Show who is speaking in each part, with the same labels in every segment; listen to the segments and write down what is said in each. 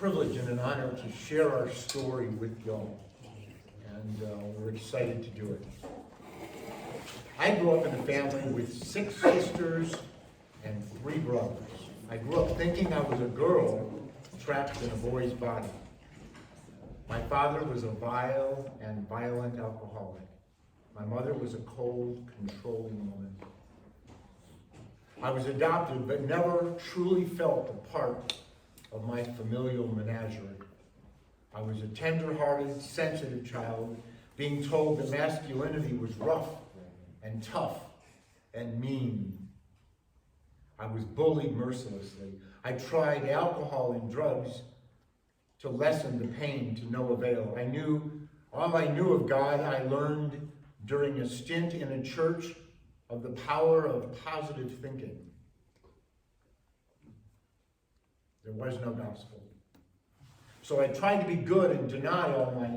Speaker 1: privilege and an honor to share our story with y'all. And we're excited to do it. I grew up in a family with 6 sisters and 3 brothers. I grew up thinking I was a girl trapped in a boy's body. My father was a vile and violent alcoholic. My mother was a cold, controlling woman. I was adopted, but never truly felt a part of my familial menagerie. I was a tender-hearted, sensitive child, being told that masculinity was rough and tough and mean. I was bullied mercilessly. I tried alcohol and drugs to lessen the pain to no avail. All I knew of God, I learned during a stint in a church of the power of positive thinking. There was no gospel. So I tried to be good and deny all my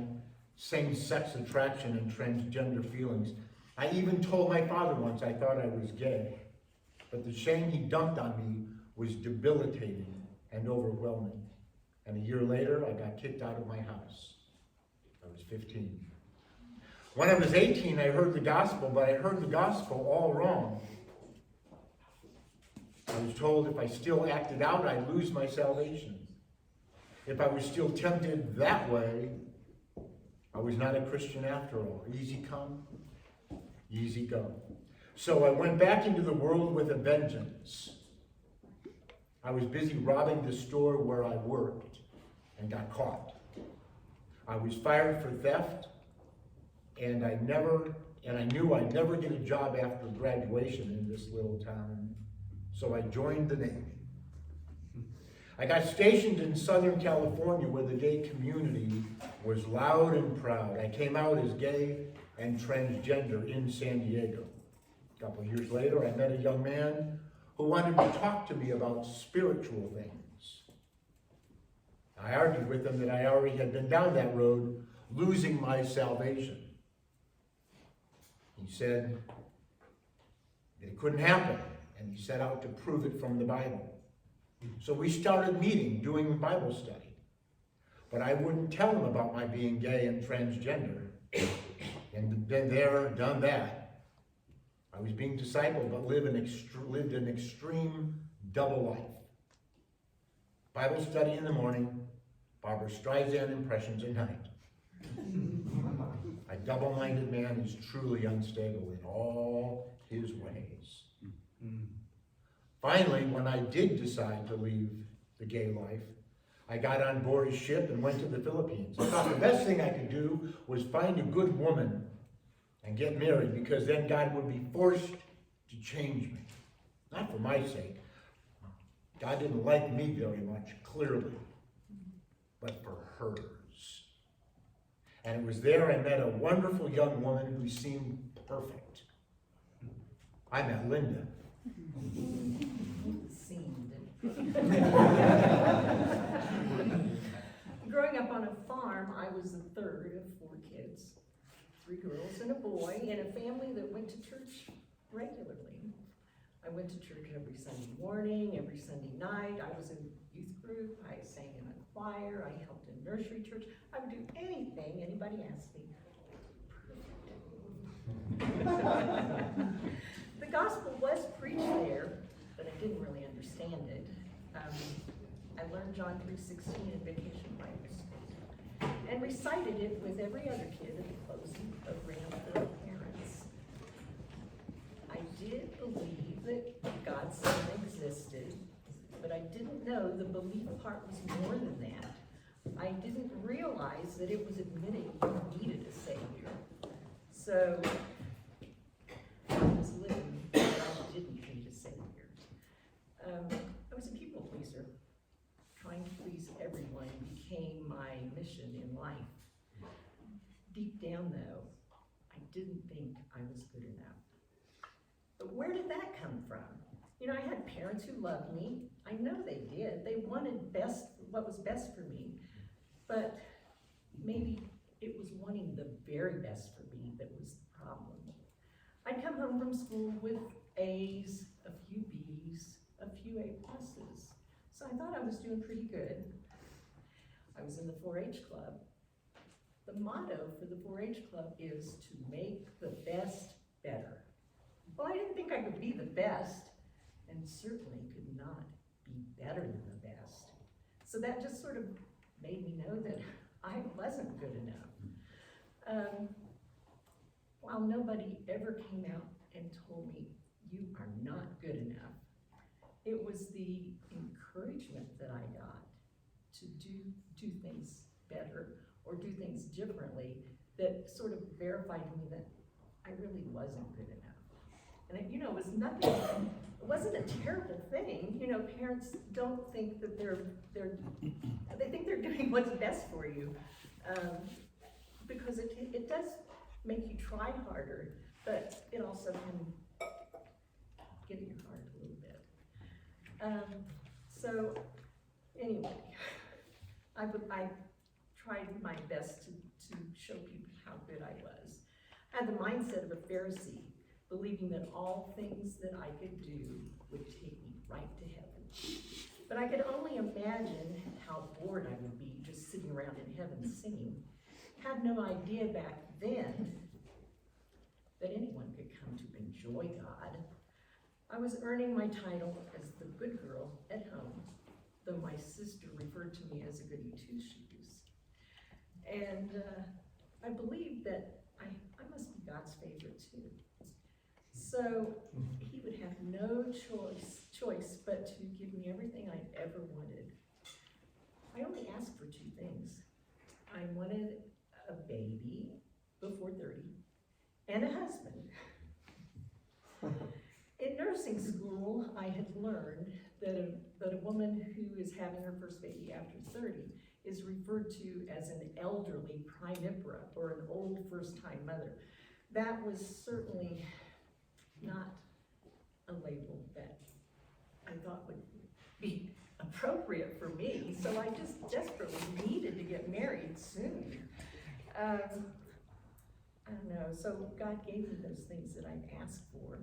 Speaker 1: same-sex attraction and transgender feelings. I even told my father once I thought I was gay. But the shame he dumped on me was debilitating and overwhelming. And a year later, I got kicked out of my house. I was 15. When I was 18, I heard the gospel, but I heard the gospel all wrong. I was told if I still acted out, I'd lose my salvation. If I was still tempted that way, I was not a Christian after all. Easy come, easy go. So I went back into the world with a vengeance. I was busy robbing the store where I worked and got caught. I was fired for theft, and I knew I'd never get a job after graduation in this little town, so I joined the Navy. I got stationed in Southern California where the gay community was loud and proud. I came out as gay and transgender in San Diego. A couple of years later, I met a young man who wanted to talk to me about spiritual things. I argued with him that I already had been down that road, losing my salvation. He said that it couldn't happen, and he set out to prove it from the Bible. So we started meeting, doing Bible study. But I wouldn't tell him about my being gay and transgender. And been there, done that. I was being discipled, but lived an extreme double life. Bible study in the morning, Barbra Streisand impressions at night. A double-minded man is truly unstable in all his ways. Finally, when I did decide to leave the gay life, I got on board a ship and went to the Philippines. I thought the best thing I could do was find a good woman and get married, because then God would be forced to change me. Not for my sake. God didn't like me very much, clearly, but for hers. And it was there I met a wonderful young woman who seemed perfect. I met Linda.
Speaker 2: Growing up on a farm, I was the third of 4 kids, 3 girls and a boy, in a family that went to church regularly. I went to church every Sunday morning, every Sunday night. I was in a youth group. I sang in a choir. I helped in nursery church. I would do anything anybody asked me. The gospel was preached there, but I didn't really understand it. I learned John 3:16 in Vacation Bible School and recited it with every other kid at the closing program for their parents. I did believe that God's Son existed, but I didn't know the belief part was more than that. I didn't realize that it was admitting you needed a Savior. So I was living that I didn't need a Savior. I was a people pleaser. Trying to please everyone became my mission in life. Deep down, though, I didn't think I was good enough. But where did that come from? You know, I had parents who loved me. I know they did. They wanted what was best for me. But maybe it was wanting the very best for me that was the problem. I'd come home from school with A's, a few B's, a few A pluses. So I thought I was doing pretty good. was in the 4-H club, the motto for the 4-H club is to make the best better. Well, I didn't think I could be the best, and certainly could not be better than the best. So that just sort of made me know that I wasn't good enough. While nobody ever came out and told me, you are not good enough, it was the encouragement that I got to do things better or do things differently that sort of verified to me that I really wasn't good enough. And it, it was nothing, it wasn't a terrible thing. Parents don't think that they think they're doing what's best for you, because it does make you try harder, but it also can get at your heart a little bit. So anyway, I tried my best to show people how good I was. I had the mindset of a Pharisee, believing that all things that I could do would take me right to heaven. But I could only imagine how bored I would be just sitting around in heaven singing. Had no idea back then that anyone could come to enjoy God. I was earning my title as the good girl at home, though my sister referred to me as a goody two-shoes. And I believed that I must be God's favorite too. So he would have no choice but to give me everything I ever wanted. I only asked for 2 things. I wanted a baby before 30 and a husband. In nursing school, I had learned that a woman who is having her first baby after 30 is referred to as an elderly primipara, or an old first-time mother. That was certainly not a label that I thought would be appropriate for me, so I just desperately needed to get married soon. I don't know, so God gave me those things that I'd asked for.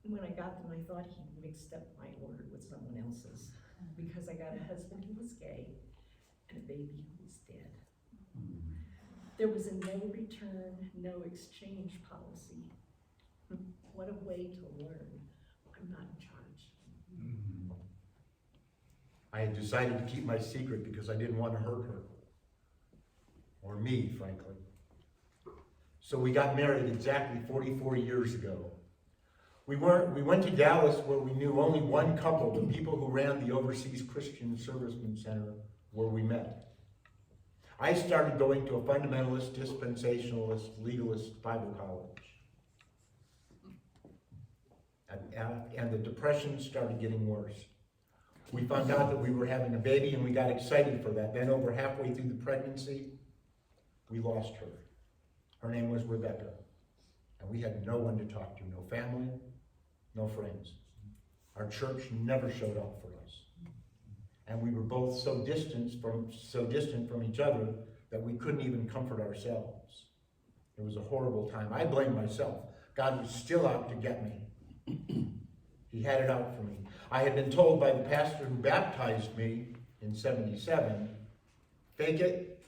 Speaker 2: When I got them, I thought he mixed up my order with someone else's, because I got a husband who was gay and a baby who was dead. There was a no return, no exchange policy. What a way to learn. I'm not in charge.
Speaker 1: I had decided to keep my secret because I didn't want to hurt her. Or me, frankly. So we got married exactly 44 years ago. We went to Dallas, where we knew only one couple, the people who ran the Overseas Christian Servicemen Center, where we met. I started going to a fundamentalist, dispensationalist, legalist Bible college. And the depression started getting worse. We found out that we were having a baby, and we got excited for that. Then over halfway through the pregnancy, we lost her. Her name was Rebecca. And we had no one to talk to, no family, no friends. Our church never showed up for us. And we were both so distant from each other that we couldn't even comfort ourselves. It was a horrible time. I blame myself. God was still out to get me. He had it out for me. I had been told by the pastor who baptized me in '77, fake it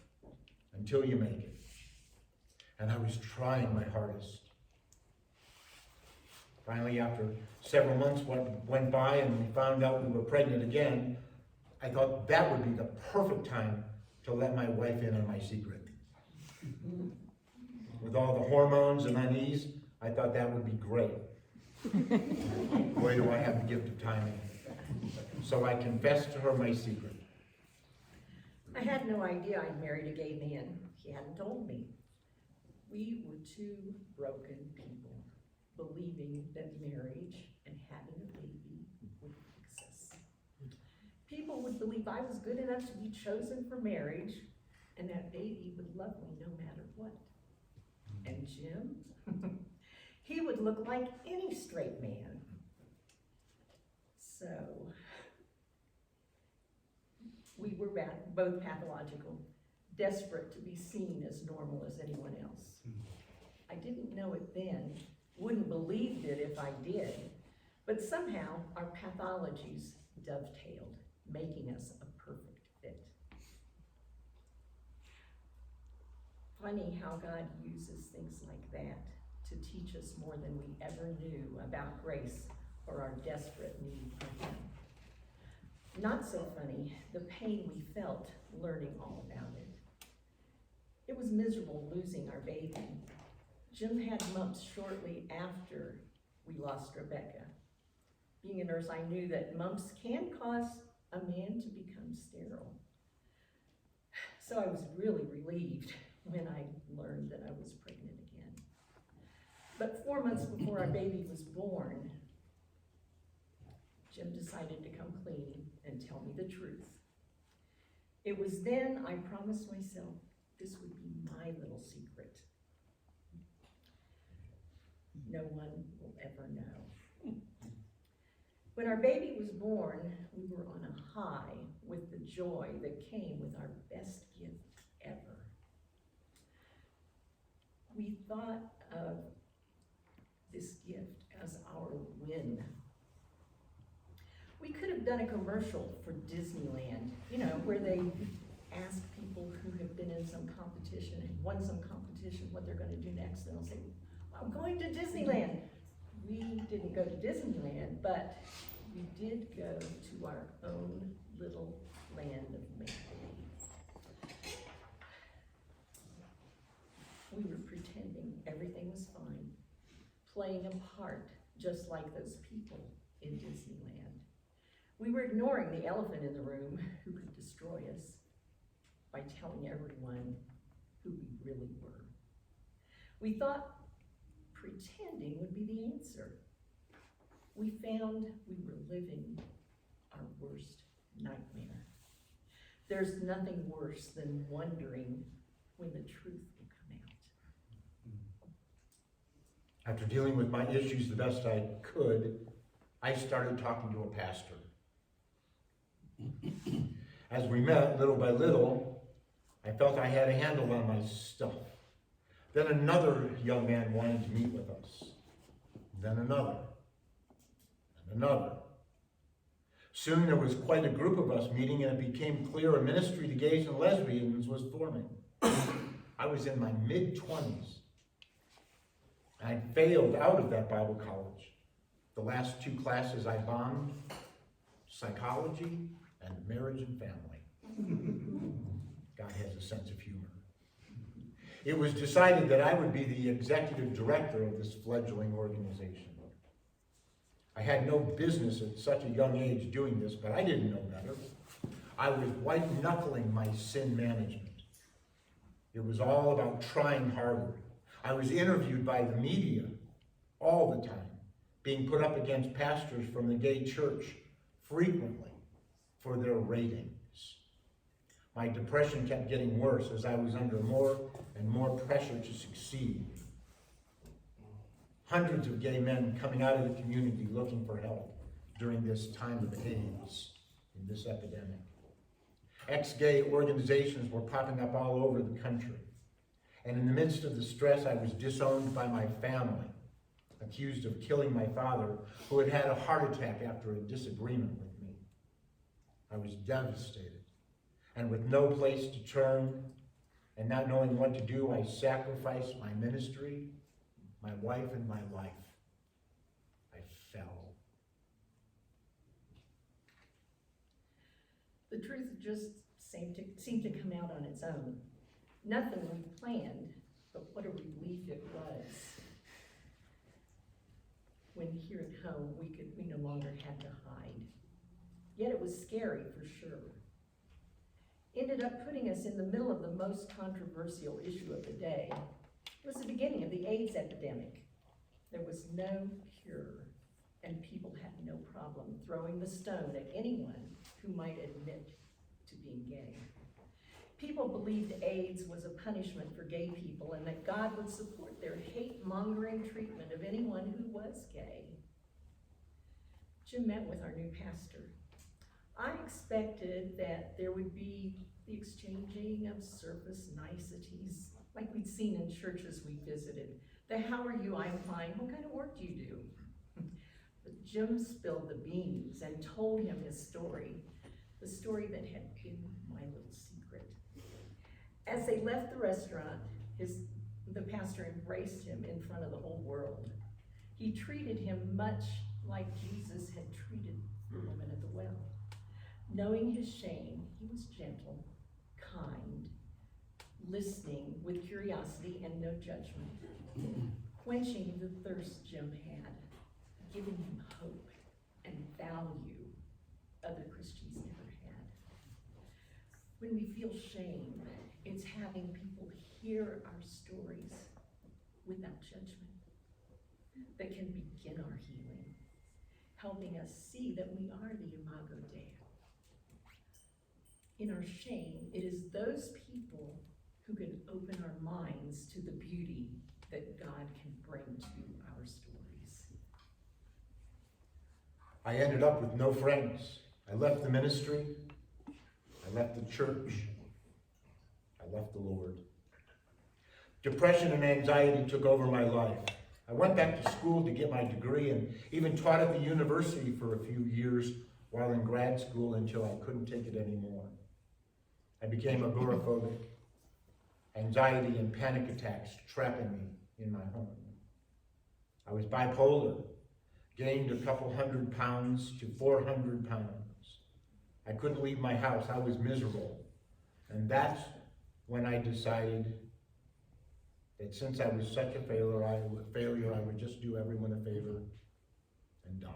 Speaker 1: until you make it. And I was trying my hardest. Finally, after several months went by and we found out we were pregnant again, I thought that would be the perfect time to let my wife in on my secret. With all the hormones and unease, I thought that would be great. Boy, do I have the gift of timing. So I confessed to her my secret.
Speaker 2: I had no idea I'd married a gay man. He hadn't told me. We were 2 broken people, believing that marriage and having a baby would fix us. People would believe I was good enough to be chosen for marriage, and that baby would love me no matter what. And Jim, he would look like any straight man. So, we were both pathological, desperate to be seen as normal as anyone else. I didn't know it then, wouldn't believe it if I did, but somehow our pathologies dovetailed, making us a perfect fit. funny how God uses things like that to teach us more than we ever knew about grace or our desperate need for Him. Not so funny, the pain we felt learning all about it. It was miserable losing our baby. Jim had mumps shortly after we lost Rebecca. Being a nurse, I knew that mumps can cause a man to become sterile. So I was really relieved when I learned that I was pregnant again. But 4 months before our baby was born, Jim decided to come clean and tell me the truth. It was then I promised myself this would be my little secret. No one will ever know. When our baby was born, we were on a high with the joy that came with our best gift ever. We thought of this gift as our win. We could have done a commercial for Disneyland, where they ask people who have been in some competition and won some competition what they're going to do next, and they'll say, I'm going to Disneyland. We didn't go to Disneyland, but we did go to our own little land of make-believe. We were pretending everything was fine, playing a part just like those people in Disneyland. We were ignoring the elephant in the room who could destroy us by telling everyone who we really were. We thought pretending would be the answer. We found we were living our worst nightmare. There's nothing worse than wondering when the truth will come out.
Speaker 1: After dealing with my issues the best I could, I started talking to a pastor. As we met, little by little, I felt I had a handle on my stuff. Then another young man wanted to meet with us. Then another. And another. Soon there was quite a group of us meeting, and it became clear a ministry to gays and lesbians was forming. I was in my mid-20s. I failed out of that Bible college. The last 2 classes I bombed, psychology and marriage and family. God has a sense of humor. It was decided that I would be the executive director of this fledgling organization. I had no business at such a young age doing this, but I didn't know better. I was white-knuckling my sin management. It was all about trying harder. I was interviewed by the media all the time, being put up against pastors from the gay church frequently for their ratings. My depression kept getting worse as I was under more and more pressure to succeed. Hundreds of gay men coming out of the community looking for help during this time of AIDS, in this epidemic. Ex-gay organizations were popping up all over the country. And in the midst of the stress, I was disowned by my family, accused of killing my father, who had had a heart attack after a disagreement with me. I was devastated. And with no place to turn and not knowing what to do, I sacrificed my ministry, my wife, and my life. I fell.
Speaker 2: The truth just seemed to come out on its own. Nothing we planned, but what a relief it was. When here at home, we no longer had to hide. Yet it was scary for sure. Ended up putting us in the middle of the most controversial issue of the day. It was the beginning of the AIDS epidemic. There was no cure, and people had no problem throwing the stone at anyone who might admit to being gay. People believed AIDS was a punishment for gay people and that God would support their hate-mongering treatment of anyone who was gay. Jim met with our new pastor. I expected that there would be the exchanging of surface niceties like we'd seen in churches we visited. The how are you, I'm fine, what kind of work do you do? But Jim spilled the beans and told him his story, the story that had been my little secret. As they left the restaurant, The pastor embraced him in front of the whole world. He treated him much like Jesus had treated the woman at the well. Knowing his shame, he was gentle, kind, listening with curiosity and no judgment, quenching the thirst Jim had, giving him hope and value other Christians never had. When we feel shame, it's having people hear our stories without judgment that can begin our healing, helping us see that we are the Imago Dei. In our shame, it is those people who can open our minds to the beauty that God can bring to our stories.
Speaker 1: I ended up with no friends. I left the ministry. I left the church. I left the Lord. Depression and anxiety took over my life. I went back to school to get my degree and even taught at the university for a few years while in grad school until I couldn't take it anymore. I became agoraphobic. Anxiety and panic attacks trapping me in my home. I was bipolar, gained a couple 100 pounds to 400 pounds. I couldn't leave my house. I was miserable. And that's when I decided that since I was such a failure, I would just do everyone a favor and die.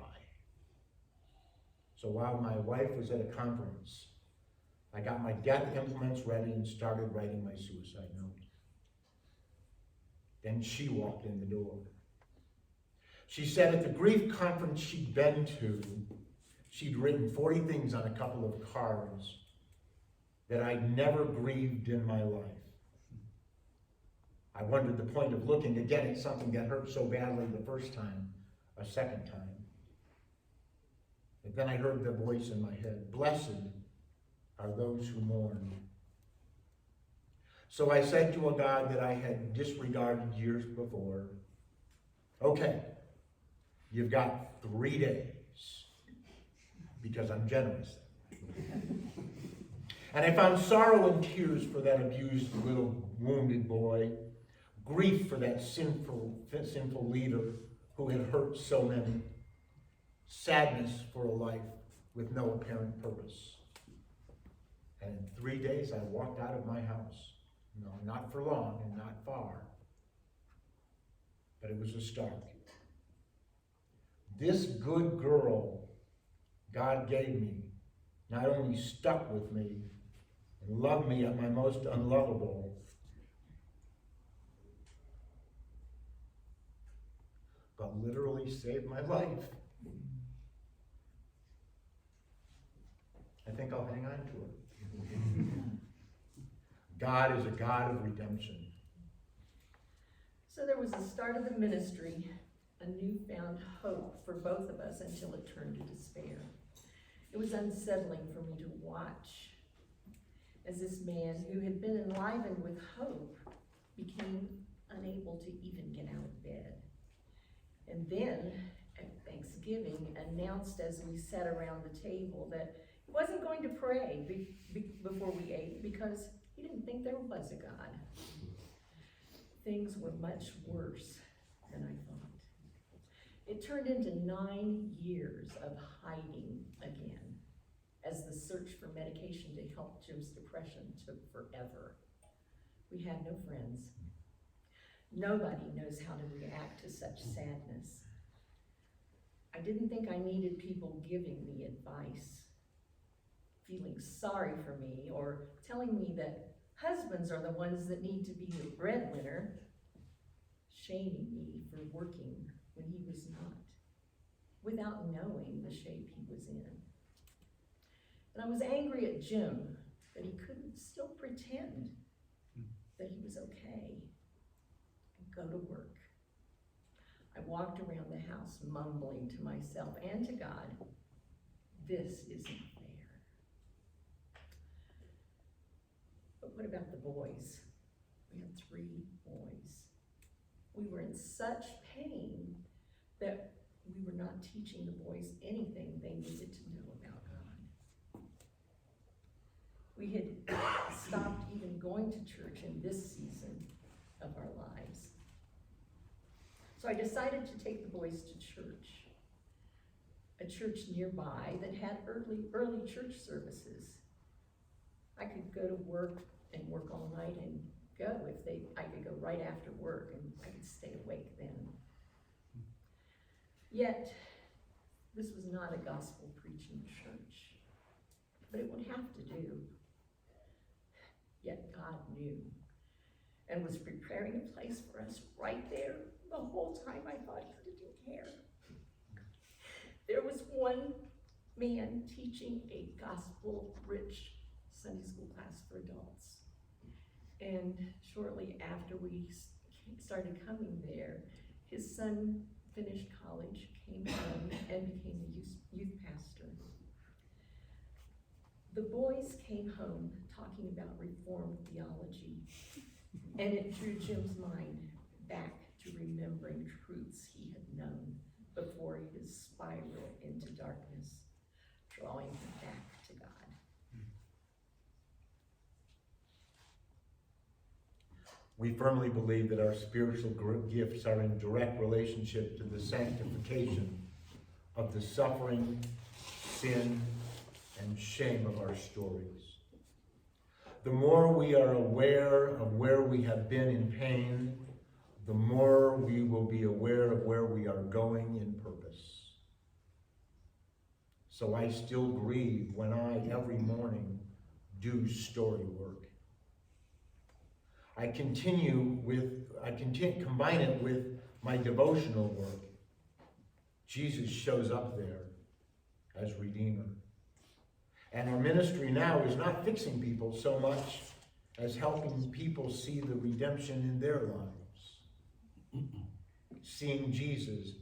Speaker 1: So while my wife was at a conference, I got my death implements ready and started writing my suicide note. Then she walked in the door. She said at the grief conference she'd been to, she'd written 40 things on a couple of cards that I'd never grieved in my life. I wondered the point of looking again at something that hurt so badly the first time, a second time. But then I heard the voice in my head, "Blessed are those who mourn." So I said to a God that I had disregarded years before, "Okay, you've got 3 days," because I'm generous. And I found sorrow and tears for that abused little wounded boy, grief for that sinful leader who had hurt so many, sadness for a life with no apparent purpose. And in 3 days, I walked out of my house. No, not for long and not far, but it was a start. This good girl God gave me not only stuck with me and loved me at my most unlovable, but literally saved my life. I think I'll hang on to it. God is a God of redemption.
Speaker 2: So there was the start of the ministry, a newfound hope for both of us until it turned to despair. It was unsettling for me to watch as this man who had been enlivened with hope became unable to even get out of bed. And then at Thanksgiving announced as we sat around the table that he wasn't going to pray before we ate because he didn't think there was a God. Things were much worse than I thought. It turned into 9 years of hiding again as the search for medication to help Jim's depression took forever. We had no friends. Nobody knows how to react to such sadness. I didn't think I needed people giving me advice, feeling sorry for me, or telling me that husbands are the ones that need to be the breadwinner, shaming me for working when he was not, without knowing the shape he was in. And I was angry at Jim that he couldn't still pretend that he was okay and go to work. I walked around the house mumbling to myself and to God, "This isn't fair." But what about the boys? We had 3 boys. We were in such pain that we were not teaching the boys anything they needed to know about God. We had stopped even going to church in this season of our lives. So I decided to take the boys to church, a church nearby that had early church services. I could go to work and work all night and go I could go right after work and I could stay awake then. Yet, this was not a gospel preaching church, but it would have to do. Yet God knew and was preparing a place for us right there. The whole time I thought he didn't care. There was one man teaching a gospel-rich Sunday school class for adults. And shortly after we started coming there, his son finished college, came home, and became a youth pastor. The boys came home talking about Reformed theology, and it drew Jim's mind back to remembering truths he had known before his spiral into darkness, drawing him back to God.
Speaker 1: We firmly believe that our spiritual gifts are in direct relationship to the sanctification of the suffering, sin, and shame of our stories. The more we are aware of where we have been in pain, the more we will be aware of where we are going in purpose. So I still grieve when I, every morning, do story work. I combine it with my devotional work. Jesus shows up there as Redeemer. And our ministry now is not fixing people so much as helping people see the redemption in their lives. Seeing Jesus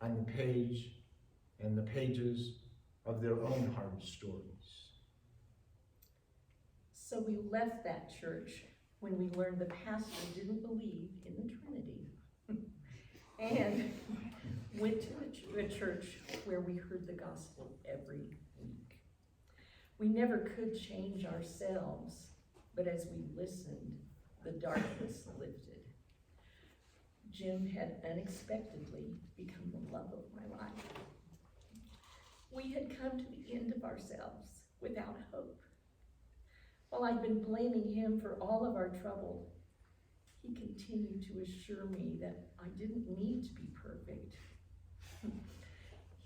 Speaker 1: on the page and the pages of their own hard stories.
Speaker 2: So we left that church when we learned the pastor didn't believe in the Trinity. And went to a church where we heard the gospel every week. We never could change ourselves, but as we listened, the darkness lifted. Jim had unexpectedly become the love of my life. We had come to the end of ourselves without hope. While I'd been blaming him for all of our trouble, he continued to assure me that I didn't need to be perfect.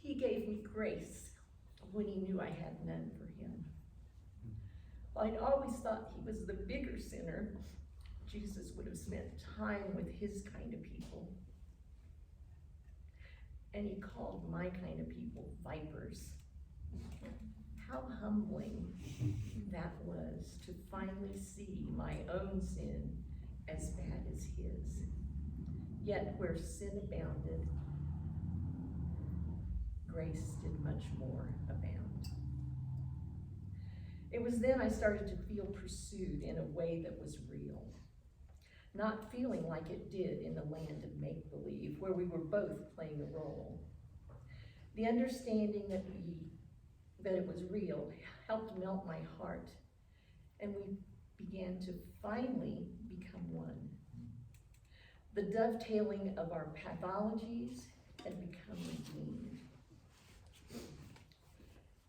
Speaker 2: He gave me grace when he knew I had none for him. While I'd always thought he was the bigger sinner, Jesus would have spent time with his kind of people. And he called my kind of people vipers. How humbling that was to finally see my own sin as bad as his. Yet where sin abounded, grace did much more abound. It was then I started to feel pursued in a way that was real, not feeling like it did in the land of make-believe, where we were both playing a role. The understanding that it was real helped melt my heart, and we began to finally become one. The dovetailing of our pathologies had become redeemed.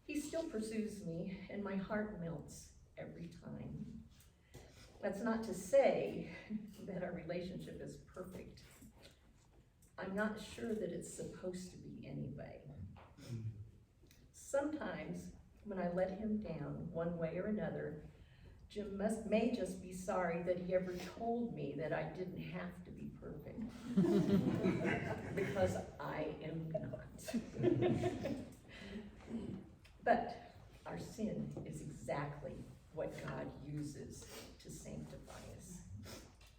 Speaker 2: He still pursues me, and my heart melts every time. That's not to say that our relationship is perfect. I'm not sure that it's supposed to be anyway. Sometimes, when I let him down one way or another, Jim may just be sorry that he ever told me that I didn't have to be perfect. Because I am not. But our sin is exactly what God uses to sanctify us.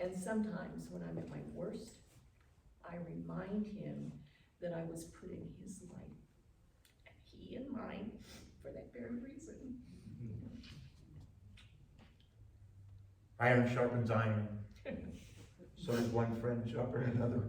Speaker 2: And sometimes when I'm at my worst, I remind him that I was put in his light, and he in mine, for that very reason.
Speaker 1: Iron sharpens iron. So does one friend sharpen another.